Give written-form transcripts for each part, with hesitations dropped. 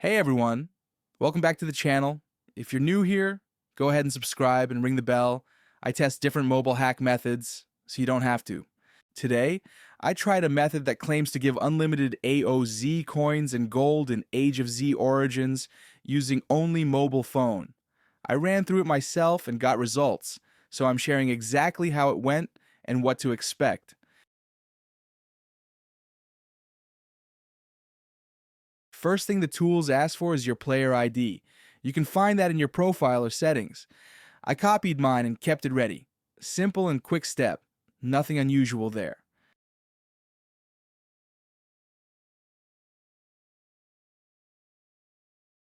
Hey everyone, welcome back to the channel. If you're new here, go ahead and subscribe and ring the bell. I test different mobile hack methods, so you don't have to. Today, I tried a method that claims to give unlimited AOZ coins and gold in Age of Z origins using only mobile phone. I ran through it myself and got results, so I'm sharing exactly how it went and what to expect. First thing the tools ask for is your player ID. You can find that in your profile or settings. I copied mine and kept it ready. Simple and quick step. Nothing unusual there.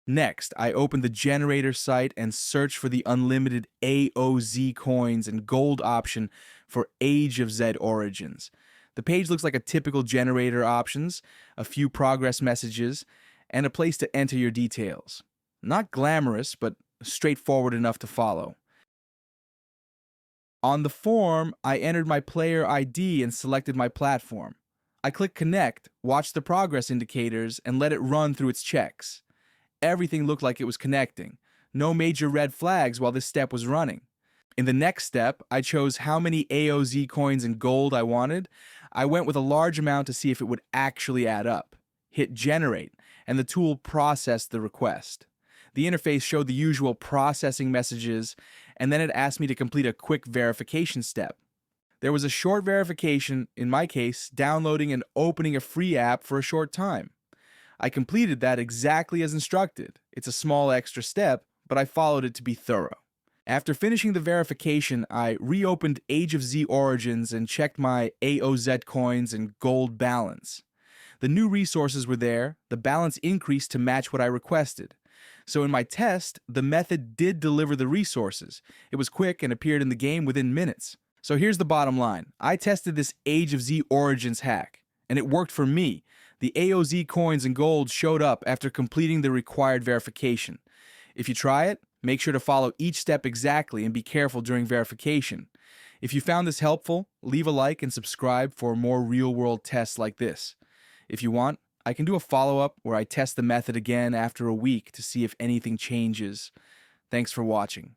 Next, I opened the generator site and searched for the unlimited AOZ coins and gold option for Age of Z origins. The page looks like a typical generator options, a few progress messages, and a place to enter your details. Not glamorous, but straightforward enough to follow. On the form, I entered my player ID and selected my platform. I clicked Connect, watched the progress indicators, and let it run through its checks. Everything looked like it was connecting. No major red flags while this step was running. In the next step, I chose how many AOZ coins and gold I wanted. I went with a large amount to see if it would actually add up. Hit Generate, and the tool processed the request. The interface showed the usual processing messages, and then it asked me to complete a quick verification step. There was a short verification, in my case, downloading and opening a free app for a short time. I completed that exactly as instructed. It's a small extra step, but I followed it to be thorough. After finishing the verification, I reopened Age of Z Origins and checked my AOZ Coins and Gold balance. The new resources were there, the balance increased to match what I requested. So in my test, the method did deliver the resources. It was quick and appeared in the game within minutes. So here's the bottom line. I tested this Age of Z Origins hack, and it worked for me. The AOZ coins and gold showed up after completing the required verification. If you try it, make sure to follow each step exactly and be careful during verification. If you found this helpful, leave a like and subscribe for more real-world tests like this. If you want, I can do a follow-up where I test the method again after a week to see if anything changes. Thanks for watching.